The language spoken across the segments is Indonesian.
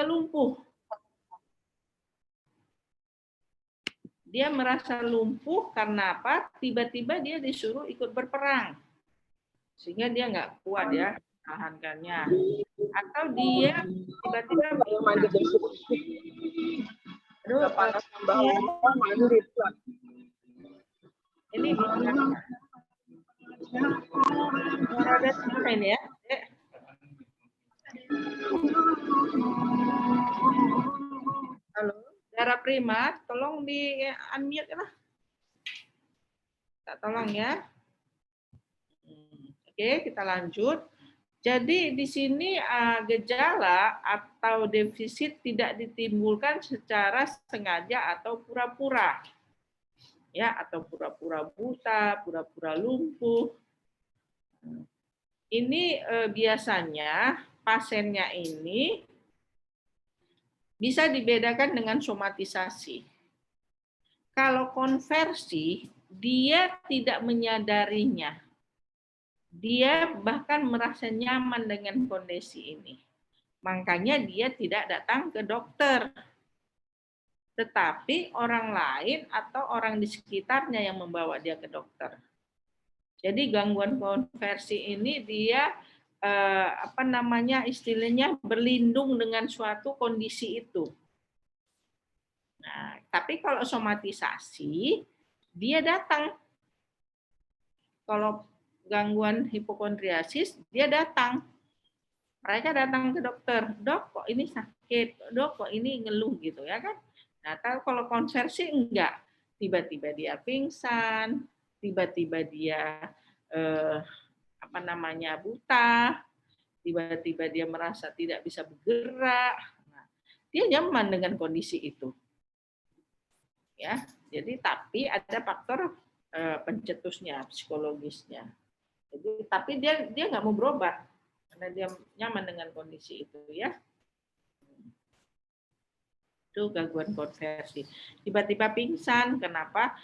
lumpuh. Dia merasa lumpuh karena apa? Tiba-tiba dia disuruh ikut berperang. Sehingga dia nggak kuat ya tahankannya. Atau dia tiba-tiba mandi panas tambah mandi. Ini bisa. Ada ini ya. Halo, Dara Prima, tolong di unmute lah. Tak tolong ya. Oke, kita lanjut. Jadi di sini gejala atau defisit tidak ditimbulkan secara sengaja atau pura-pura. Ya, atau pura-pura buta, pura-pura lumpuh. Ini biasanya pasiennya ini bisa dibedakan dengan somatisasi. Kalau konversi, dia tidak menyadarinya. Dia bahkan merasa nyaman dengan kondisi ini. Makanya dia tidak datang ke dokter. Tetapi orang lain atau orang di sekitarnya yang membawa dia ke dokter. Jadi gangguan konversi ini dia istilahnya berlindung dengan suatu kondisi itu. Nah, tapi kalau somatisasi dia datang. Kalau gangguan hipokondriasis dia datang. Mereka datang ke dokter, dok kok ini sakit, dok kok ini ngeluh gitu ya kan. Nah, kalau konversi enggak, tiba-tiba dia pingsan, tiba-tiba dia buta, tiba-tiba dia merasa tidak bisa bergerak. Nah, dia nyaman dengan kondisi itu. Ya, jadi tapi ada faktor pencetusnya, psikologisnya. Jadi, tapi dia nggak mau berobat karena dia nyaman dengan kondisi itu ya. Itu gangguan konversi. Tiba-tiba pingsan, kenapa?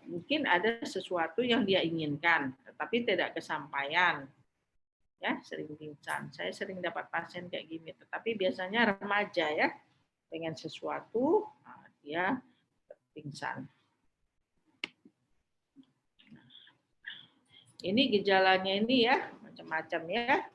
Mungkin ada sesuatu yang dia inginkan, tetapi tidak kesampaian. Ya, sering pingsan. Saya sering dapat pasien kayak gini, tetapi biasanya remaja ya, pengen sesuatu, dia pingsan. Ini gejalanya ini ya, macam-macam ya.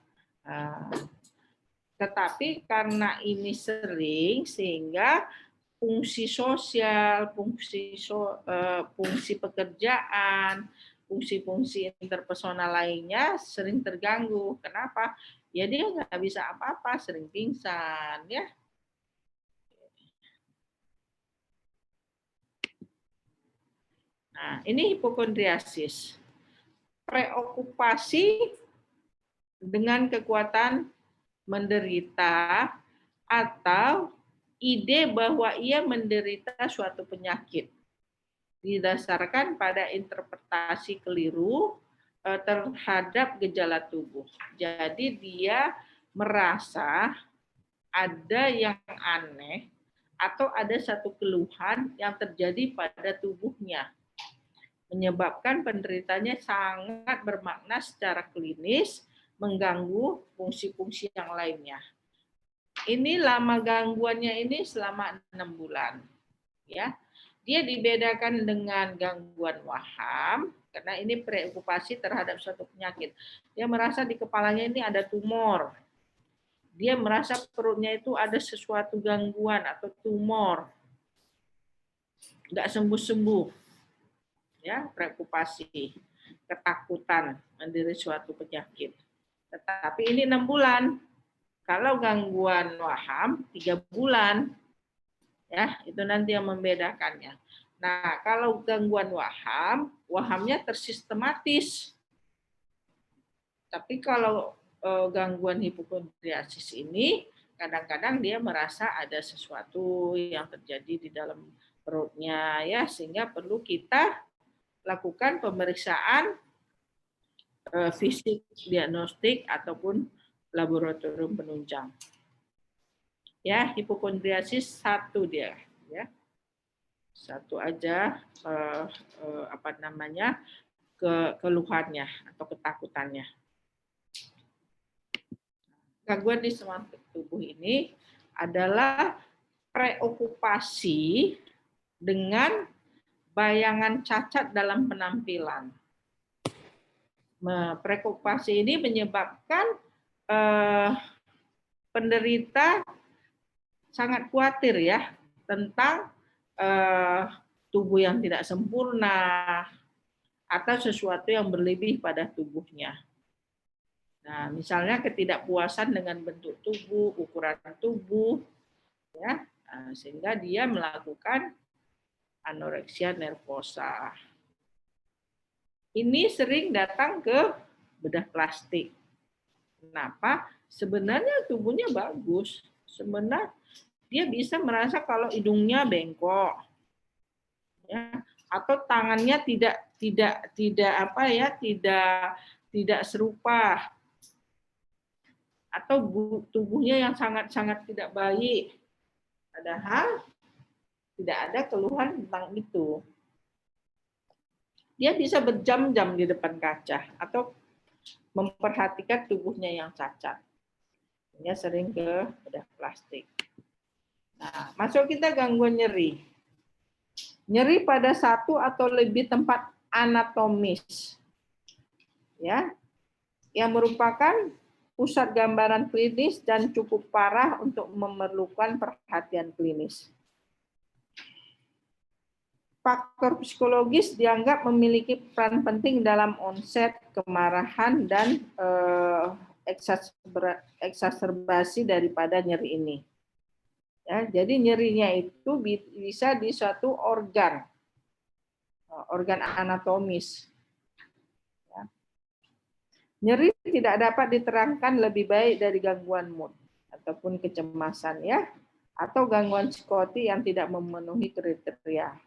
Tetapi karena ini sering sehingga fungsi sosial, fungsi pekerjaan, fungsi-fungsi interpersonal lainnya sering terganggu. Kenapa? Ya dia nggak bisa apa-apa, sering pingsan ya. Nah, ini hipokondriasis. Preokupasi dengan kekuatan menderita atau ide bahwa ia menderita suatu penyakit didasarkan pada interpretasi keliru terhadap gejala tubuh. Jadi dia merasa ada yang aneh atau ada satu keluhan yang terjadi pada tubuhnya, menyebabkan penderitanya sangat bermakna secara klinis, mengganggu fungsi-fungsi yang lainnya. Ini lama gangguannya ini selama 6 bulan. Ya. Dia dibedakan dengan gangguan waham, karena ini preokupasi terhadap suatu penyakit. Dia merasa di kepalanya ini ada tumor. Dia merasa perutnya itu ada sesuatu gangguan atau tumor. Nggak sembuh-sembuh. Ya, preokupasi, ketakutan menderita suatu penyakit. Tetapi ini 6 bulan. Kalau gangguan waham 3 bulan. Ya, itu nanti yang membedakannya. Nah, kalau gangguan waham, wahamnya tersistematis. Tapi kalau gangguan hipokondriasis ini kadang-kadang dia merasa ada sesuatu yang terjadi di dalam perutnya ya, sehingga perlu kita lakukan pemeriksaan fisik diagnostik ataupun laboratorium penunjang. Ya, hipokondriasis 1 dia ya. 1 aja keluhannya atau ketakutannya. Gangguan di semangat tubuh ini adalah preokupasi dengan bayangan cacat dalam penampilan. Preokupasi ini menyebabkan penderita sangat khawatir ya tentang tubuh yang tidak sempurna atau sesuatu yang berlebih pada tubuhnya. Nah, misalnya ketidakpuasan dengan bentuk tubuh, ukuran tubuh, ya, sehingga dia melakukan anoreksia nervosa. Ini sering datang ke bedah plastik. Kenapa? Sebenarnya tubuhnya bagus. Sebenarnya dia bisa merasa kalau hidungnya bengkok, ya, atau tangannya tidak serupa, atau tubuhnya yang sangat-sangat tidak baik. Padahal tidak ada keluhan tentang itu. Dia bisa berjam-jam di depan kaca atau memperhatikan tubuhnya yang cacat. Dia sering ke bedah plastik. Nah, masuk kita gangguan nyeri. Nyeri pada satu atau lebih tempat anatomis. Ya. Yang merupakan pusat gambaran klinis dan cukup parah untuk memerlukan perhatian klinis. Faktor psikologis dianggap memiliki peran penting dalam onset kemarahan dan eksaserbasi daripada nyeri ini. Ya, jadi nyerinya itu bisa di suatu organ anatomis. Ya. Nyeri tidak dapat diterangkan lebih baik dari gangguan mood ataupun kecemasan ya, atau gangguan psikotik yang tidak memenuhi kriteria.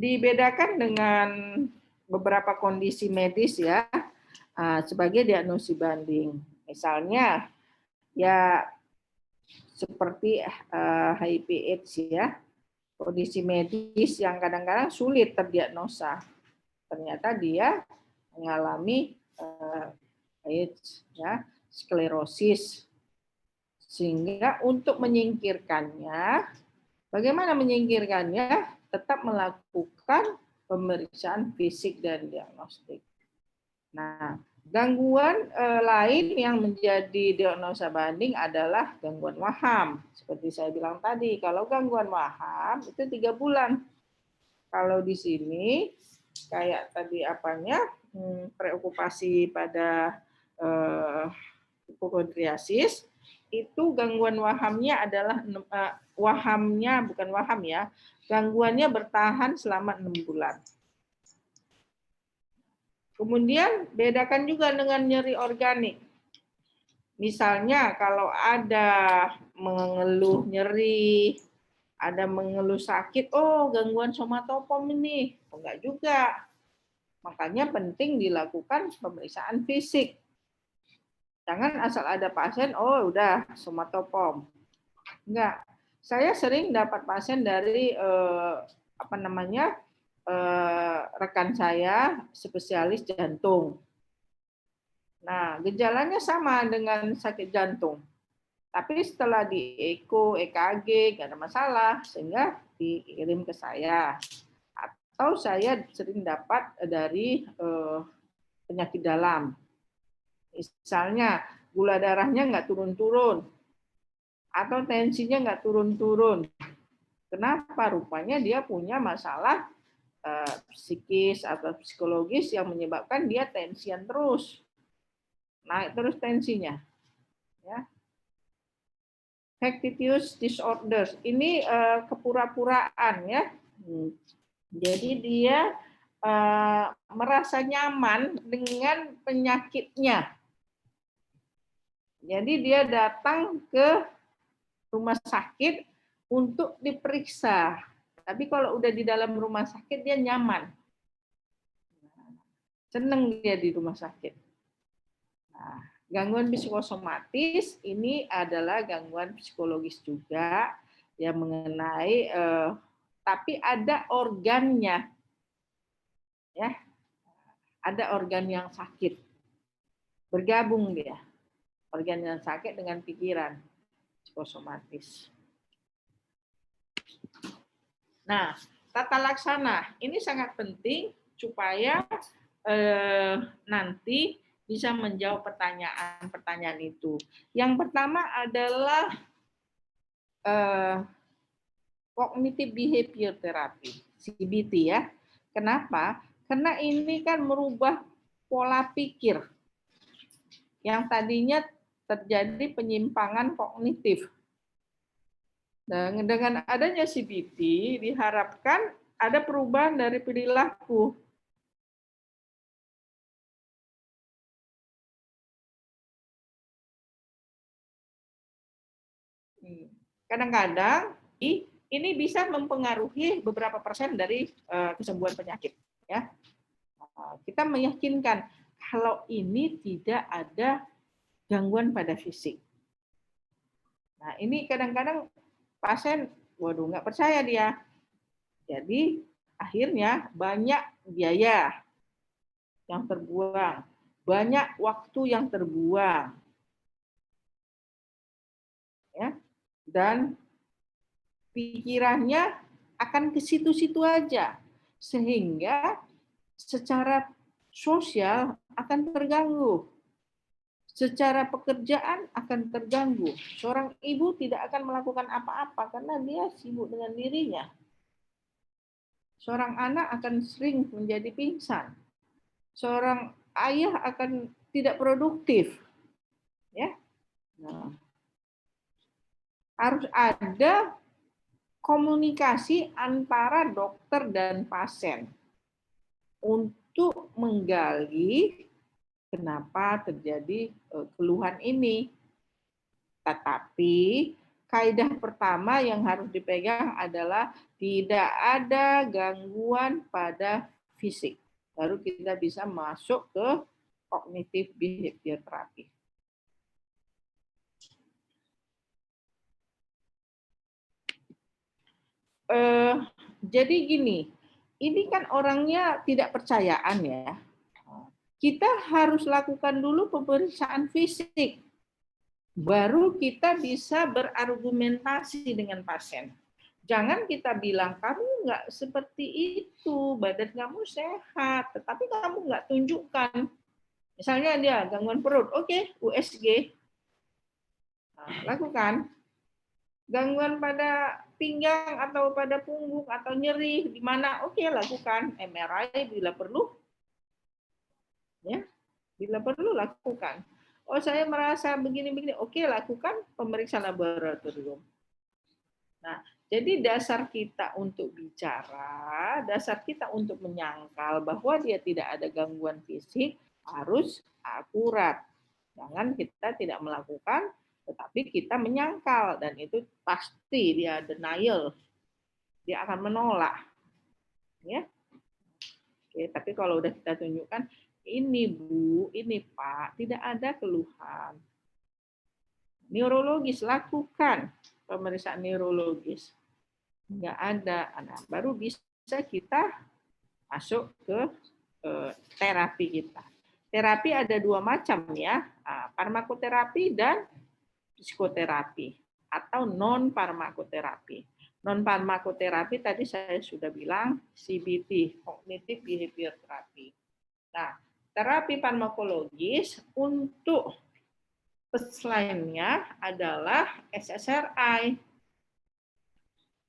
Dibedakan dengan beberapa kondisi medis ya sebagai diagnosis banding. Misalnya ya seperti HIV/AIDS ya, kondisi medis yang kadang-kadang sulit terdiagnosa. Ternyata dia mengalami AIDS ya, sklerosis. Sehingga untuk menyingkirkannya, bagaimana menyingkirkannya? Tetap melakukan pemeriksaan fisik dan diagnostik. Nah, gangguan lain yang menjadi diagnosa banding adalah gangguan waham. Seperti saya bilang tadi, kalau gangguan waham itu 3 bulan. Kalau di sini kayak tadi preokupasi pada hipokondriasis, itu gangguan wahamnya adalah gangguannya bertahan selama 6 bulan. Kemudian bedakan juga dengan nyeri organik. Misalnya kalau ada mengeluh nyeri, ada mengeluh sakit, oh gangguan somatopom ini. Enggak juga. Makanya penting dilakukan pemeriksaan fisik. Jangan asal ada pasien, oh udah somatopom. Enggak. Saya sering dapat pasien dari rekan saya spesialis jantung. Nah, gejalanya sama dengan sakit jantung. Tapi setelah di eko, EKG, nggak ada masalah, sehingga dikirim ke saya. Atau saya sering dapat dari penyakit dalam. Misalnya, gula darahnya nggak turun-turun, atau tensinya nggak turun-turun. Kenapa? Rupanya dia punya masalah psikis atau psikologis yang menyebabkan dia tensian terus. Naik terus tensinya. Ya. Factitious disorders. Ini kepura-puraan ya. Jadi dia merasa nyaman dengan penyakitnya. Jadi dia datang ke rumah sakit untuk diperiksa. Tapi kalau udah di dalam rumah sakit dia nyaman. Seneng dia di rumah sakit. Nah, gangguan psikosomatis ini adalah gangguan psikologis juga yang mengenai tapi ada organnya. Ya. Ada organ yang sakit. Bergabung dia. organ yang sakit dengan pikiran, psikosomatis. Nah, tata laksana ini sangat penting supaya nanti bisa menjawab pertanyaan-pertanyaan itu. Yang pertama adalah cognitive behavior therapy, CBT ya. Kenapa? Karena ini kan merubah pola pikir yang tadinya terjadi penyimpangan kognitif. Dan dengan adanya CBT diharapkan ada perubahan dari perilaku. Kadang-kadang ini bisa mempengaruhi beberapa persen dari kesembuhan penyakit. Ya, kita meyakinkan kalau ini tidak ada gangguan pada fisik. Nah, ini kadang-kadang pasien, waduh, nggak percaya dia. Jadi akhirnya banyak biaya yang terbuang, banyak waktu yang terbuang, ya, dan pikirannya akan ke situ-situ aja, sehingga secara sosial akan terganggu. Secara pekerjaan akan terganggu. Seorang ibu tidak akan melakukan apa-apa karena dia sibuk dengan dirinya. Seorang anak akan sering menjadi pingsan. Seorang ayah akan tidak produktif. Ya. Nah, harus ada komunikasi antara dokter dan pasien untuk menggali kenapa terjadi keluhan ini. Tetapi kaidah pertama yang harus dipegang adalah tidak ada gangguan pada fisik. Baru kita bisa masuk ke cognitive behavior therapy. Jadi gini, ini kan orangnya tidak percayaan ya. Kita harus lakukan dulu pemeriksaan fisik. Baru kita bisa berargumentasi dengan pasien. Jangan kita bilang, kamu nggak seperti itu, badan kamu sehat, tetapi kamu nggak tunjukkan. Misalnya dia gangguan perut, oke, USG. Nah, lakukan. Gangguan pada pinggang atau pada punggung atau nyeri di mana, oke, lakukan. MRI bila perlu. Ya, bila perlu lakukan. Oh, saya merasa begini-begini, oke, lakukan pemeriksaan laboratorium. Nah, jadi dasar kita untuk bicara, dasar kita untuk menyangkal bahwa dia tidak ada gangguan fisik harus akurat. Jangan kita tidak melakukan, tetapi kita menyangkal, dan itu pasti dia denial, dia akan menolak. Ya, oke, tapi kalau udah kita tunjukkan, ini Bu, ini Pak, tidak ada keluhan. Neurologis, lakukan pemeriksaan neurologis. Nggak ada, nah, baru bisa kita masuk ke terapi kita. Terapi ada dua macam ya, farmakoterapi dan psikoterapi atau non farmakoterapi. Non farmakoterapi tadi saya sudah bilang CBT, cognitive behavior therapy. Nah, terapi farmakologis untuk lainnya adalah SSRI.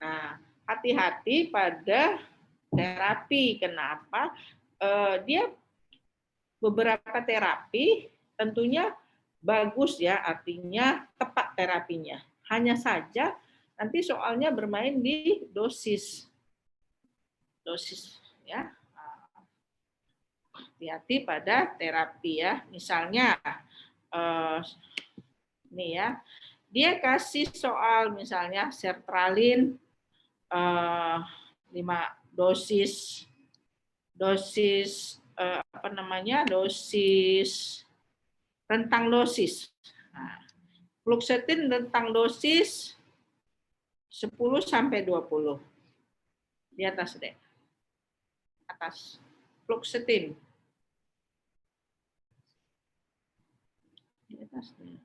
Nah, hati-hati pada terapi. Kenapa? Dia beberapa terapi tentunya bagus ya, artinya tepat terapinya. Hanya saja nanti soalnya bermain di dosis ya. Hati-hati pada terapi ya. Misalnya nih ya, dia kasih soal misalnya sertralin 5 dosis rentang dosis. Nah, fluoxetine rentang dosis 10 sampai 20. Di atas deh. Atas. Fluoxetine. Di atas deh.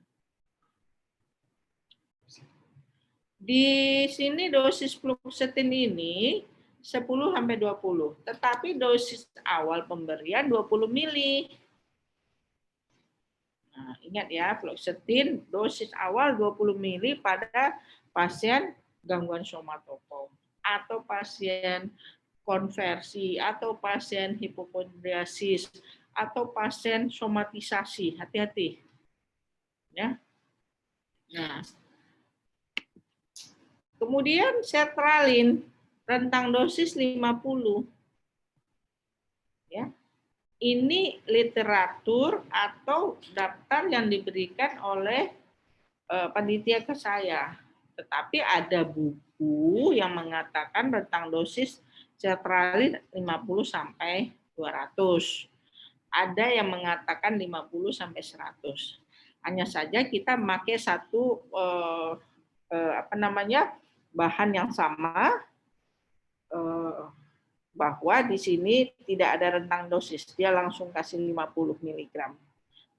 Di sini dosis fluoxetine ini 10-20, tetapi dosis awal pemberian 20 mili. Nah, ingat ya, fluoxetine dosis awal 20 mili pada pasien gangguan somatopom atau pasien konversi atau pasien hipokondriasis atau pasien somatisasi. Hati-hati. Ya. Nah, kemudian sertralin rentang dosis 50. Ya. Ini literatur atau daftar yang diberikan oleh panitia ke saya. Tetapi ada buku yang mengatakan rentang dosis sertralin 50 sampai 200. Ada yang mengatakan 50 sampai 100. Hanya saja kita pakai satu bahan yang sama, bahwa di sini tidak ada rentang dosis, dia langsung kasih 50 mg.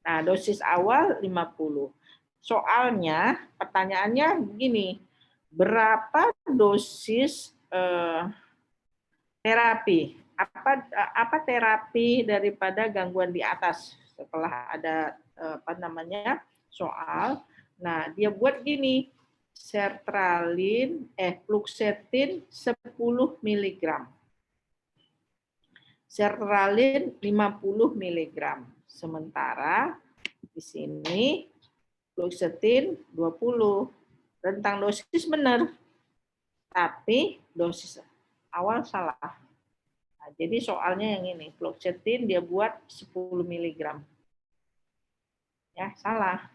Nah, dosis awal 50. Soalnya pertanyaannya begini, berapa dosis terapi? Apa terapi daripada gangguan di atas? Setelah ada soal, nah dia buat gini, sertralin fluoxetine 10 mg. Sertralin 50 mg. Sementara di sini fluoxetine 20. Rentang dosis benar. Tapi dosis awal salah. Nah, jadi soalnya yang ini, fluoxetine dia buat 10 mg. Ya, salah.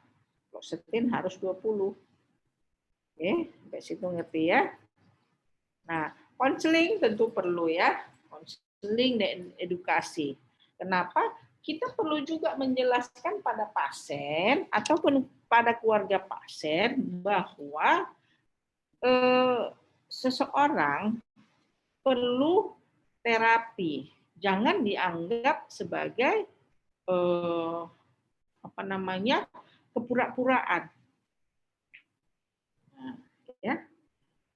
Fluoxetine harus 20. Oke, sampai situ ngerti ya. Nah, konseling tentu perlu ya. Konseling dan edukasi. Kenapa? Kita perlu juga menjelaskan pada pasien ataupun pada keluarga pasien bahwa seseorang perlu terapi. Jangan dianggap sebagai kepura-puraan. Nah, ya.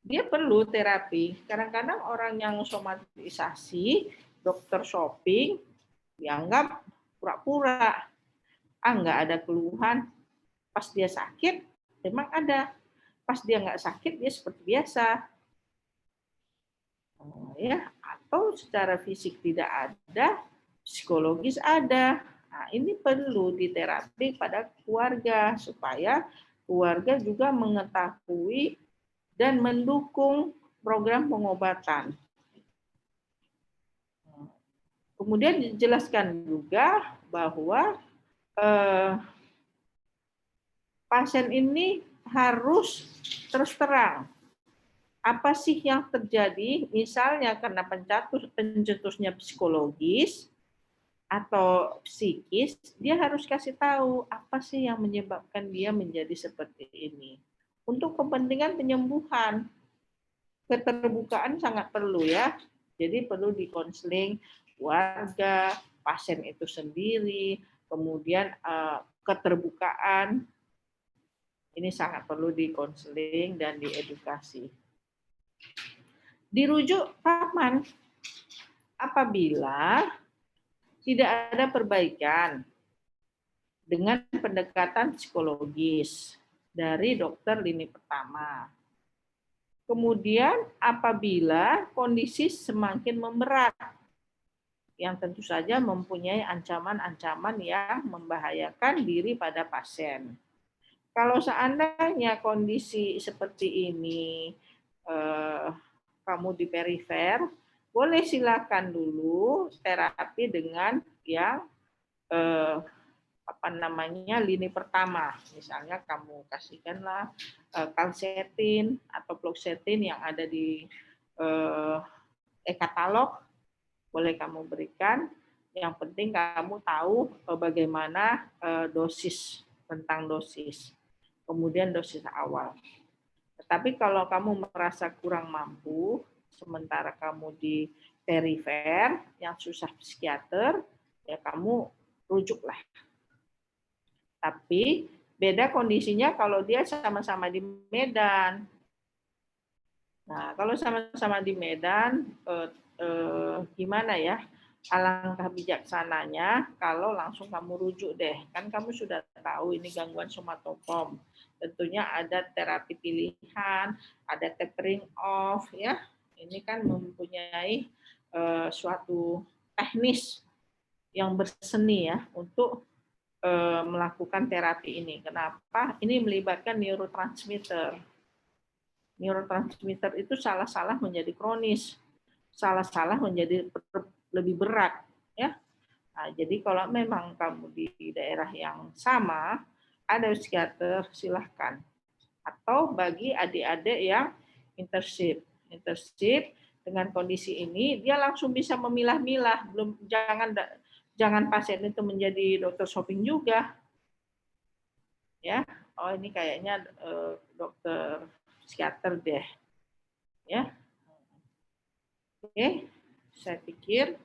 Dia perlu terapi. Kadang-kadang orang yang somatisasi, dokter shopping, dianggap pura-pura. Nggak ada keluhan. Pas dia sakit, memang ada. Pas dia nggak sakit, dia seperti biasa. Ya, atau secara fisik tidak ada, psikologis ada. Nah, ini perlu diterapi pada keluarga supaya keluarga juga mengetahui dan mendukung program pengobatan. Kemudian dijelaskan juga bahwa pasien ini harus terus terang. Apa sih yang terjadi? Misalnya karena pencetusnya psikologis atau psikis, dia harus kasih tahu apa sih yang menyebabkan dia menjadi seperti ini. Untuk kepentingan penyembuhan, keterbukaan sangat perlu ya. Jadi perlu dikonseling warga, pasien itu sendiri, kemudian keterbukaan. Ini sangat perlu dikonseling dan diedukasi. Dirujuk kapan? Apabila tidak ada perbaikan dengan pendekatan psikologis dari dokter lini pertama. Kemudian apabila kondisi semakin memberat, yang tentu saja mempunyai ancaman-ancaman yang membahayakan diri pada pasien. Kalau seandainya kondisi seperti ini, kamu di perifer, boleh silakan dulu terapi dengan yang lini pertama. Misalnya kamu kasihkanlah kalsetin atau fluoxetine yang ada di e-katalog, boleh kamu berikan. Yang penting kamu tahu bagaimana dosis, tentang dosis. Kemudian dosis awal. Tetapi kalau kamu merasa kurang mampu, sementara kamu di perifer yang susah psikiater, ya kamu rujuklah. Tapi beda kondisinya kalau dia sama-sama di Medan. Nah, kalau sama-sama di Medan, gimana ya? Alangkah bijaksananya kalau langsung kamu rujuk deh. Kan kamu sudah tahu ini gangguan somatopom. Tentunya ada terapi pilihan, ada tapering off ya. Ini kan mempunyai suatu teknis yang berseni ya untuk melakukan terapi ini. Kenapa? Ini melibatkan neurotransmitter. Neurotransmitter itu salah-salah menjadi kronis, salah-salah menjadi lebih berat, ya. Nah, jadi kalau memang kamu di daerah yang sama, ada psikiater, silahkan. Atau bagi adik-adik yang internship, dengan kondisi ini dia langsung bisa memilah-milah, belum jangan pasien itu menjadi dokter shopping juga, ya. Oh ini kayaknya dokter psikiater deh, ya. Oke, saya pikir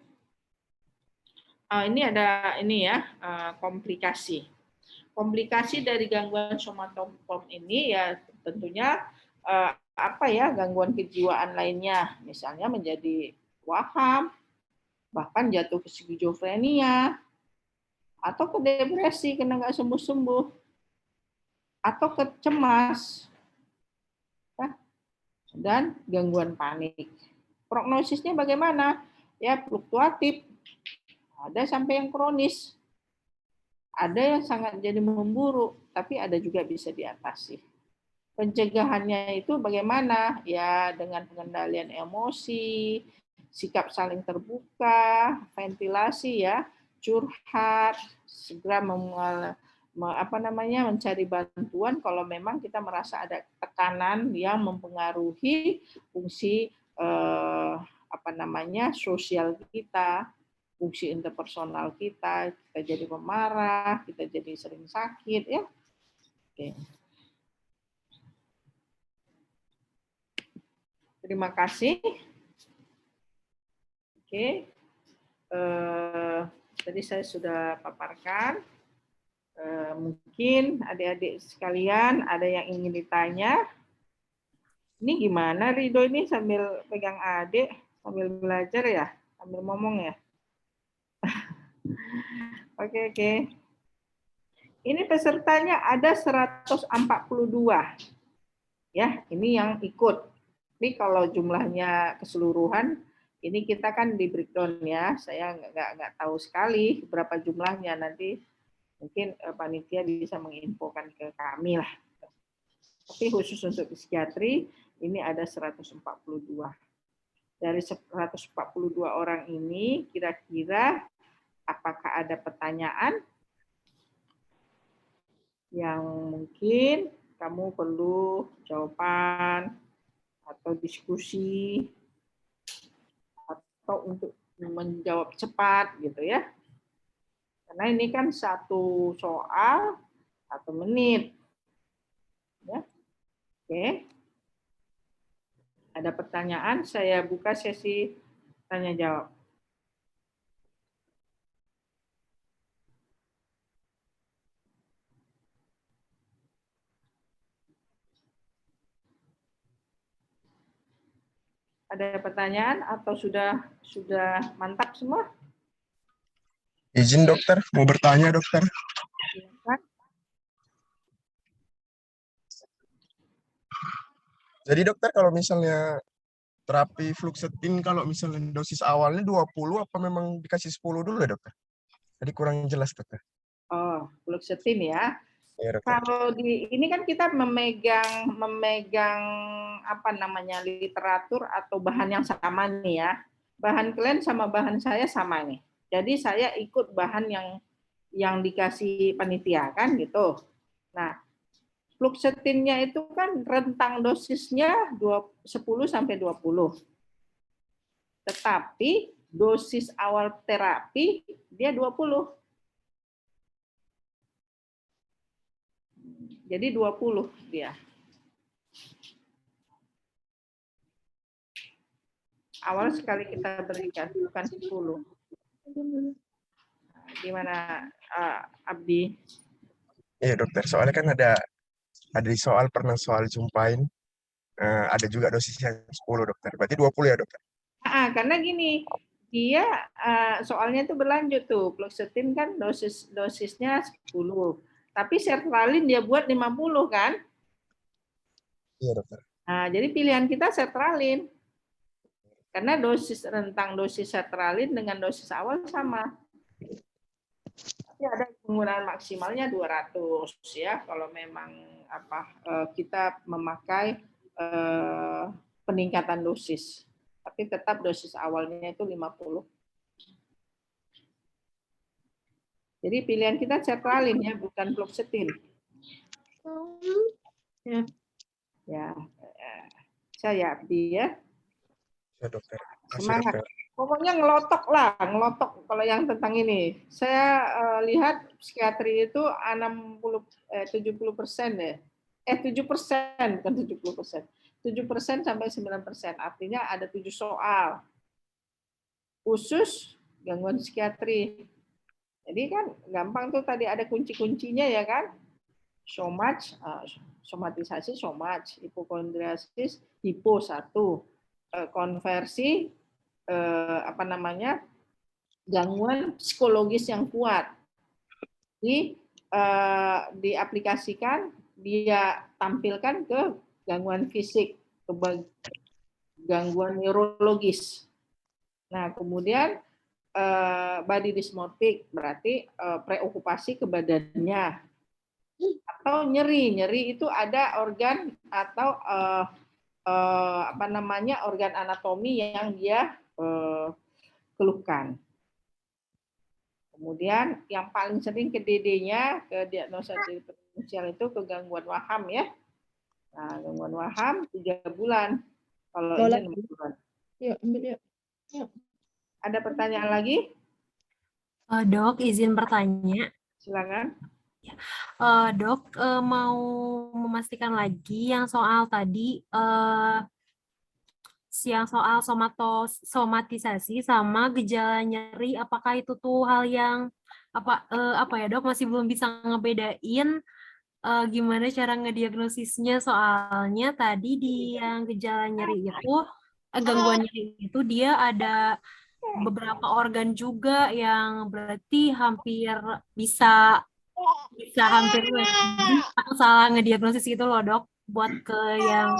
ini ada ini ya komplikasi. Komplikasi dari gangguan somatopom ini ya tentunya apa ya gangguan kejiwaan lainnya, misalnya menjadi waham, bahkan jatuh ke skizofrenia, atau ke depresi karena nggak sembuh-sembuh, atau ke cemas, ya, dan gangguan panik. Prognosisnya bagaimana? Ya fluktuatif, ada sampai yang kronis, ada yang sangat jadi memburuk, tapi ada juga bisa diatasi. Pencegahannya itu bagaimana? Ya dengan pengendalian emosi, sikap saling terbuka, ventilasi ya, curhat, segera mencari bantuan kalau memang kita merasa ada tekanan yang mempengaruhi fungsi sosial kita, fungsi interpersonal kita jadi pemarah, kita jadi sering sakit ya. Oke. Terima kasih. Oke. Tadi saya sudah paparkan. Mungkin adik-adik sekalian ada yang ingin ditanya. Ini gimana Rido ini sambil pegang adik, sambil belajar ya, sambil ngomong ya. Oke. Ini pesertanya ada 142. Ya, ini yang ikut. Ini kalau jumlahnya keseluruhan, ini kita kan di breakdown ya. Saya nggak tahu sekali berapa jumlahnya, nanti mungkin panitia bisa menginfokan ke kami lah. Tapi khusus untuk psikiatri, ini ada 142. Dari 142 orang ini, kira-kira apakah ada pertanyaan yang mungkin kamu perlu jawaban atau diskusi atau untuk menjawab cepat gitu ya. Karena ini kan satu soal 1 menit. Ya. Oke. Ada pertanyaan, saya buka sesi tanya jawab. Ada pertanyaan atau sudah mantap semua? Izin dokter, mau bertanya dokter. Silakan. Jadi dokter kalau misalnya terapi fluoxetine kalau misalnya dosis awalnya 20 apa memang dikasih 10 dulu ya dokter? Tadi kurang jelas dokter. Oh, fluoxetine ya. Ya dokter. Kalau ini kan kita memegang literatur atau bahan yang sama nih ya. Bahan kalian sama bahan saya sama nih. Jadi saya ikut bahan yang dikasih panitia kan gitu. Nah, fluoxetine-nya itu kan rentang dosisnya 10 sampai 20. Tetapi dosis awal terapi dia 20. Jadi 20 dia. Awal sekali kita berikan, bukan 10. Gimana Abdi? Iya dokter, soalnya kan ada di soal pernah soal jumpain ada juga dosis yang 10 dokter. Berarti 20 ya dokter? Karena gini, dia soalnya itu berlanjut tuh. Fluoxetine kan dosisnya 10. Tapi sertralin dia buat 50 kan? Iya dokter. Nah, jadi pilihan kita sertralin. Karena rentang dosis sertralin dengan dosis awal sama. Tapi ada penggunaan maksimalnya 200 ya kalau memang kita memakai peningkatan dosis. Tapi tetap dosis awalnya itu 50. Jadi pilihan kita sertralin ya, bukan fluoxetine. Ya, saya Abdi ya. Ya dokter. Semangat. Pokoknya ngelotok lah, ngelotok kalau yang tentang ini. Saya lihat psikiatri itu 70% ya. 7%, bukan 70%. 7% sampai 9%. Artinya ada 7 soal. Khusus gangguan psikiatri. Jadi kan gampang tuh tadi ada kunci-kuncinya ya kan? Somatisasi, hipokondriasis, hipo 1. Konversi gangguan psikologis yang kuat. Diaplikasikan, dia tampilkan ke gangguan fisik, ke gangguan neurologis. Nah, kemudian body dysmorphic berarti preokupasi ke badannya. Atau nyeri itu ada organ atau organ anatomi yang dia keluhkan. Kemudian yang paling sering ke DD-nya, ke diagnosa diferensial itu ke gangguan waham ya. Nah, gangguan waham 3 bulan. Kalau ini 6 bulan. Yuk, ambil yuk. Ada pertanyaan lagi? Dok, izin bertanya. Silakan. Dok, mau memastikan lagi yang soal tadi, yang soal somatisasi sama gejala nyeri, apakah itu tuh hal yang apa ya dok, masih belum bisa ngebedain gimana cara ngediagnosisnya, soalnya tadi di yang gejala nyeri itu, gangguan nyeri itu dia ada beberapa organ juga yang berarti hampir bisa hampir salah ngediagnosis itu loh dok, buat ke yang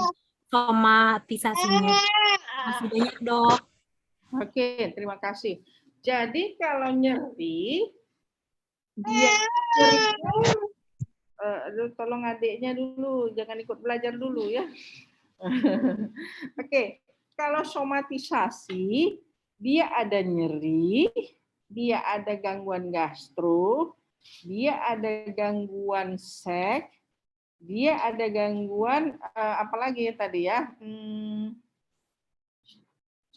somatisasinya. Masih banyak dok. Oke, terima kasih. Jadi kalau nyeri, dia tolong adiknya dulu, jangan ikut belajar dulu ya. Oke, kalau somatisasi, dia ada nyeri, dia ada gangguan gastro, dia ada gangguan seks, dia ada gangguan apalagi ya tadi ya?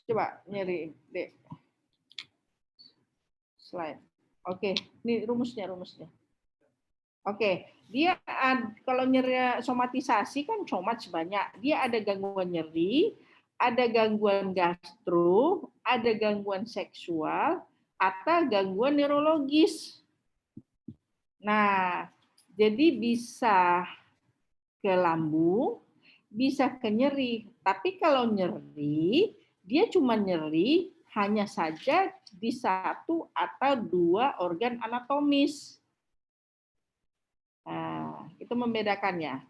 Coba nyeri, Dek. Slide. Oke, ini rumusnya. Oke, dia kalau nyeri somatisasi kan somat banyak. Dia ada gangguan nyeri, ada gangguan gastro, ada gangguan seksual, atau gangguan neurologis. Nah, jadi bisa ke lambung, bisa ke nyeri. Tapi kalau nyeri, dia cuma nyeri hanya saja di 1 atau 2 organ anatomis. Nah, itu membedakannya.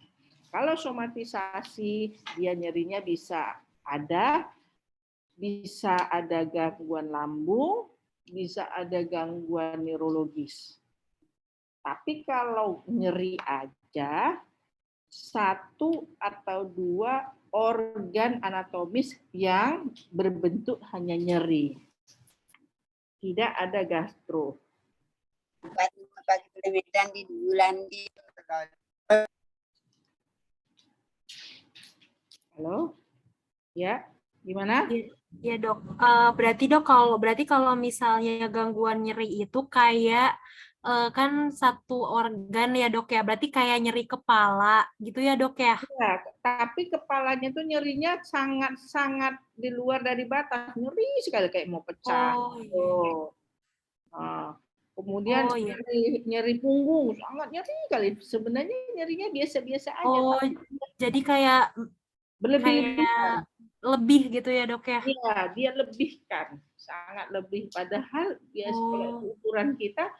Kalau somatisasi, dia nyerinya bisa ada gangguan lambung, bisa ada gangguan neurologis. Tapi kalau nyeri aja, 1 atau 2 organ anatomis yang berbentuk hanya nyeri. Tidak ada gastro. Bagi di bulan di. Halo? Ya, gimana? Ya dok, berarti kalau misalnya gangguan nyeri itu kayak kan satu organ ya dok ya, berarti kayak nyeri kepala gitu ya dok ya? Ya, tapi kepalanya tuh nyerinya sangat di luar dari batas, nyeri sekali kayak mau pecah. Oh iya. Nah, kemudian iya. nyeri punggung sangat nyeri kali. Sebenarnya nyerinya biasa-biasa aja. Oh, jadi kayak berlebih-lebihan. Kayak lebih gitu ya dok ya? Iya, dia lebihkan, sangat lebih. Padahal biasa kalau Oh, ukuran kita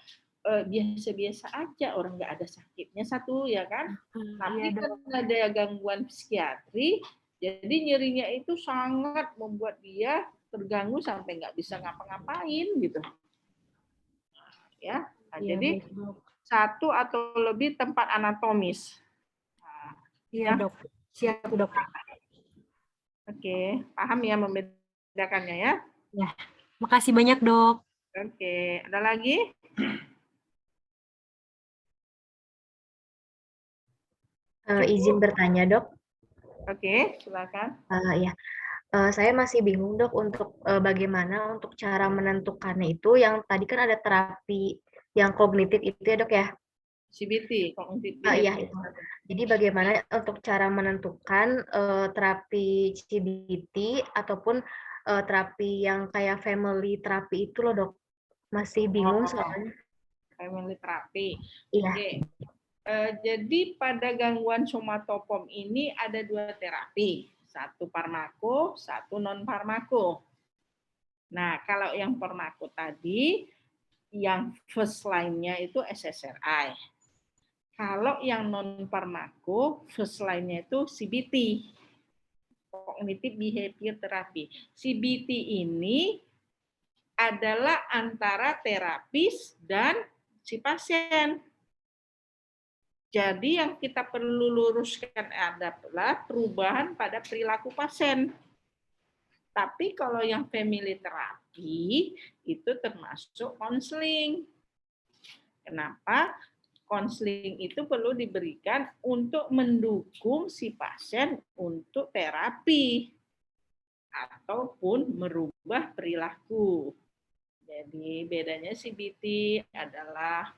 biasa-biasa aja, orang nggak ada sakitnya satu ya kan. iya Tapi dok. karena ada gangguan psikiatri, jadi nyerinya itu sangat membuat dia terganggu sampai nggak bisa ngapa-ngapain gitu. Ya, nah, Iya jadi baik dok. satu atau lebih tempat anatomis. Nah, Iya ya, dok. Siap dok. oke, paham ya membedakannya ya. Ya, makasih banyak dok. Oke, ada lagi? Izin bertanya, Dok. Oke, silakan. Ya, saya masih bingung, Dok, untuk bagaimana untuk cara menentukannya itu. Yang tadi kan ada terapi yang kognitif itu ya, Dok ya? CBT, cognitive Iya, behavior. itu. Jadi bagaimana untuk cara menentukan terapi CBT ataupun terapi yang kayak family terapi itu loh, Dok. Masih bingung Oh, soalnya. family therapy. Iya. Oke. Jadi pada gangguan somatopom ini ada dua terapi, satu farmako, satu non farmako. Nah, kalau yang farmako tadi, yang first line-nya itu SSRI. Kalau yang non farmako, first line-nya itu CBT, cognitive behavior therapy. CBT ini adalah antara terapis dan si pasien. Jadi yang kita perlu luruskan adalah perubahan pada perilaku pasien. Tapi kalau yang family therapy itu termasuk konseling. Kenapa? Konseling itu perlu diberikan untuk mendukung si pasien untuk terapi ataupun merubah perilaku. Jadi bedanya CBT adalah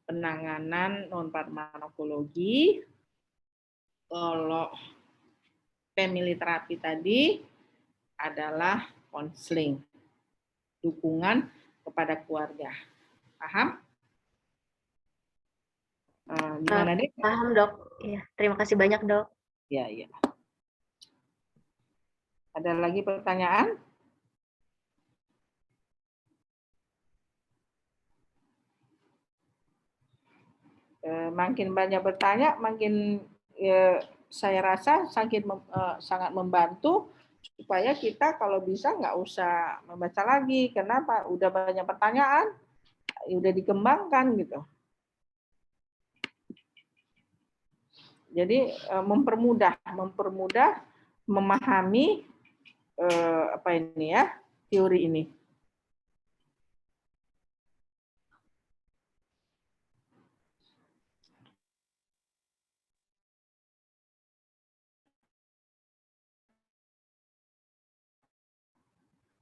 penanganan non farmakologi. Kalau family therapy tadi adalah konseling, dukungan kepada keluarga. Paham? Gimana deh? Paham, Dok. Iya, terima kasih banyak, Dok. Ya, ya. Ada lagi pertanyaan? Makin banyak bertanya, makin saya rasa sangat membantu supaya kita kalau bisa nggak usah membaca lagi. Kenapa? Udah banyak pertanyaan, udah dikembangkan gitu. Jadi mempermudah memahami apa ini ya, teori ini.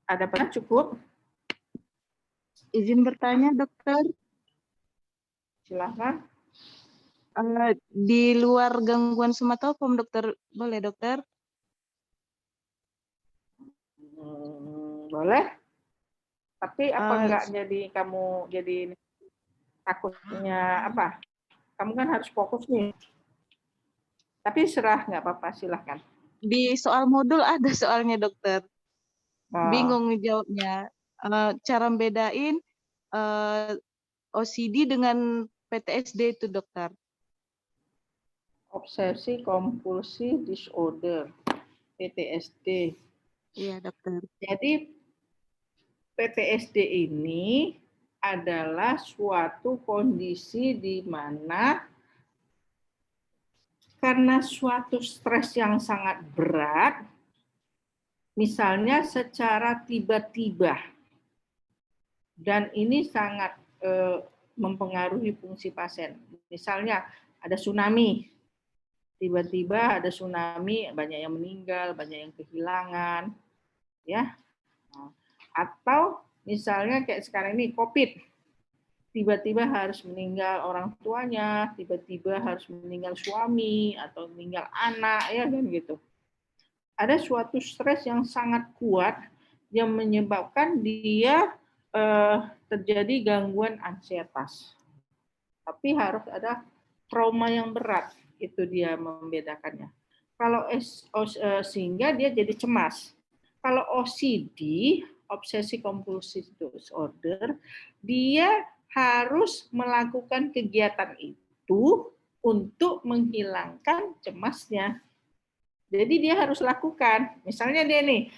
Ada pernah cukup? Izin bertanya, dokter. Silahkan. Di luar gangguan somatopom, dokter, boleh dokter? Boleh. Tapi apa Eh, enggak jadi kamu jadi takutnya apa? Kamu kan harus fokus nih. Tapi serah nggak apa-apa, silahkan. Di soal modul ada soalnya, dokter. Oh, Bingung jawabnya. Cara bedain OCD dengan PTSD itu, dokter. obsesi kompulsi disorder, PTSD. Iya, dokter. Jadi PTSD ini adalah suatu kondisi di mana karena suatu stres yang sangat berat, misalnya secara tiba-tiba, dan ini sangat mempengaruhi fungsi pasien. Misalnya ada tsunami, tiba-tiba ada tsunami, banyak yang meninggal, banyak yang kehilangan, ya. Atau misalnya kayak sekarang ini COVID, tiba-tiba harus meninggal orang tuanya, tiba-tiba harus meninggal suami atau meninggal anak, ya kan gitu. Ada suatu stres yang sangat kuat yang menyebabkan dia terjadi gangguan ansietas. Tapi harus ada trauma yang berat, itu dia membedakannya. Kalau sehingga dia jadi cemas. Kalau OCD, obsesi kompulsif disorder, dia harus melakukan kegiatan itu untuk menghilangkan cemasnya. Jadi dia harus lakukan. Misalnya dia nih,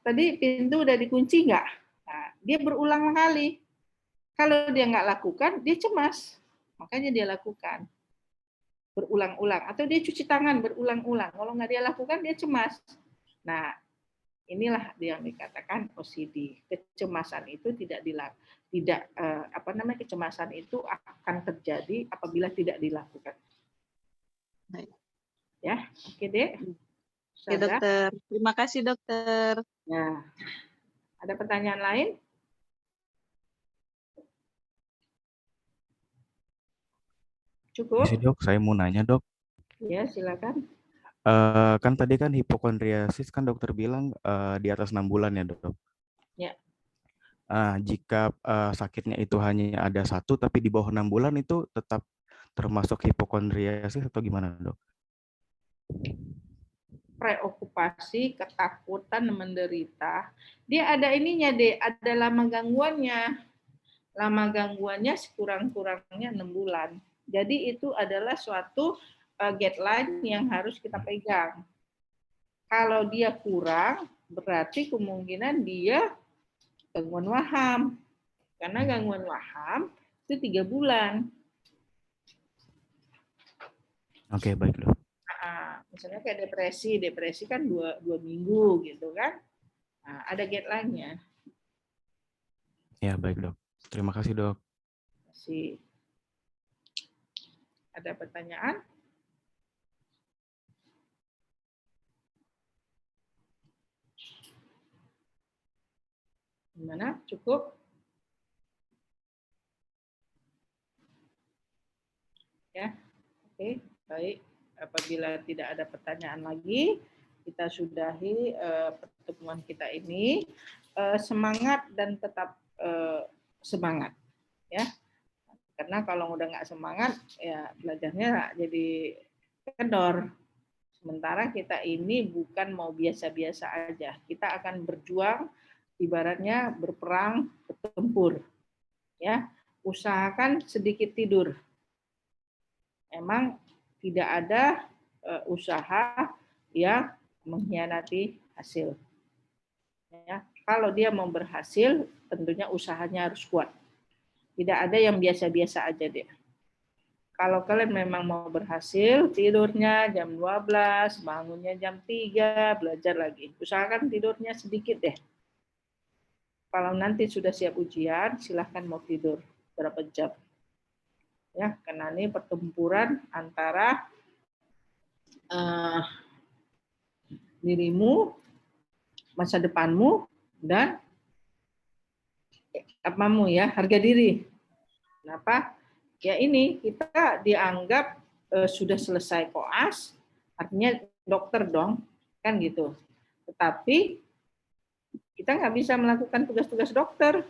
tadi pintu udah dikunci nggak? Nah, dia berulang kali. Kalau dia nggak lakukan, dia cemas. Makanya dia lakukan. Berulang-ulang. Atau dia cuci tangan berulang-ulang. Kalau nggak dia lakukan, dia cemas. Nah, inilah yang dikatakan OCD. Kecemasan itu kecemasan itu akan terjadi apabila tidak dilakukan. Baik. Ya, oke deh. Oke, dokter. Terima kasih, dokter. Nah, ada pertanyaan lain? Cukup? Masih dok, saya mau nanya dok. Ya, silakan. Kan tadi kan hipokondriasis kan dokter bilang di atas 6 bulan ya dok. Ya. Jika sakitnya itu hanya ada 1 tapi di bawah 6 bulan itu tetap termasuk hipokondriasis atau gimana dok? Preokupasi, ketakutan, menderita. Dia ada ininya deh, ada lama gangguannya. Lama gangguannya sekurang-kurangnya 6 bulan. Jadi itu adalah suatu guideline yang harus kita pegang. Kalau dia kurang, berarti kemungkinan dia gangguan waham. Karena gangguan waham itu 3 bulan. Oke, baik dok. Misalnya kayak depresi kan 2 minggu gitu kan. Nah, ada guideline-nya. Ya, baik dok. Terima kasih dok. Terima kasih. Ada pertanyaan? Gimana? Cukup? Ya, oke, baik. Apabila tidak ada pertanyaan lagi, kita sudahi pertemuan kita ini. Semangat dan tetap semangat, ya. Karena kalau udah nggak semangat, ya belajarnya jadi kendor. Sementara kita ini bukan mau biasa-biasa aja. Kita akan berjuang, ibaratnya berperang, bertempur. Ya, usahakan sedikit tidur. Emang tidak ada usaha yang mengkhianati hasil. Ya, kalau dia mau berhasil, tentunya usahanya harus kuat. Tidak ada yang biasa-biasa aja deh. Kalau kalian memang mau berhasil, tidurnya jam 12, bangunnya jam 3, belajar lagi. Usahakan tidurnya sedikit deh. Kalau nanti sudah siap ujian, silahkan mau tidur berapa jam. Ya, karena ini pertempuran antara dirimu, masa depanmu, dan apamu ya, harga diri. Kenapa? Ya ini kita dianggap sudah selesai koas, artinya dokter dong, kan gitu. Tetapi kita nggak bisa melakukan tugas-tugas dokter.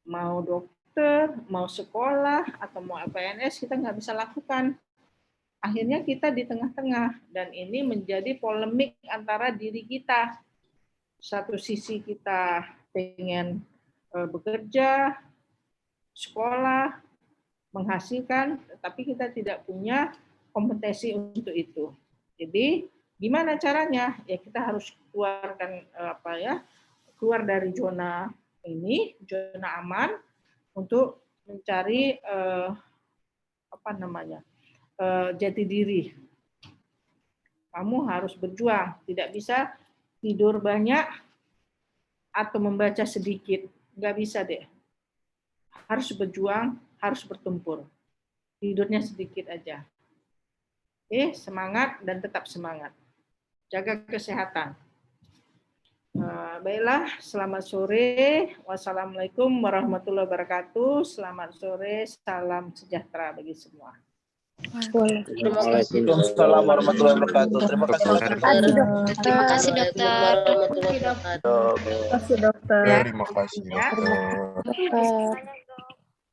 Mau dokter, mau sekolah, atau mau PNS, kita nggak bisa lakukan. Akhirnya kita di tengah-tengah, dan ini menjadi polemik antara diri kita. Satu sisi kita pengen bekerja, sekolah, menghasilkan, tapi kita tidak punya kompetensi untuk itu. Jadi gimana caranya? Ya kita harus keluarkan keluar dari zona ini, zona aman, untuk mencari jati diri. Kamu harus berjuang, tidak bisa tidur banyak atau membaca sedikit, nggak bisa deh. Harus berjuang, harus bertempur. Tidurnya sedikit aja. Oke, semangat dan tetap semangat. Jaga kesehatan. Baiklah, selamat sore. Wassalamualaikum warahmatullahi wabarakatuh. Selamat sore, salam sejahtera bagi semua. Waalaikumsalam warahmatullahi wabarakatuh. Terima kasih dokter. Terima kasih dokter. Terima kasih dokter.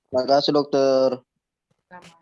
Terima kasih dokter. Selamat.